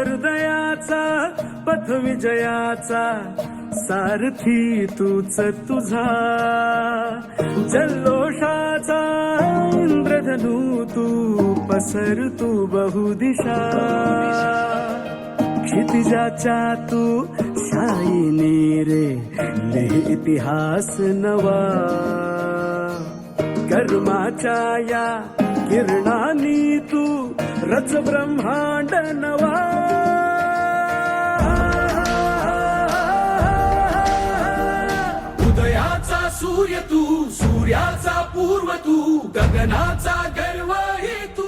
हृदयाचा पथ विजयाचा सारथी तूच तुझा जल्लोषाचा इंद्रधनू तू पसर तू बहुदिशा क्षितिजाच्या तू शाईनी रे लिह इतिहास नवा कर्माच्या या किरणांनी तू रच ब्रह्मांड नवा उदयाचा सूर्य तू सूर्याचा पूर्व तू गगनाचा गर्व ही तू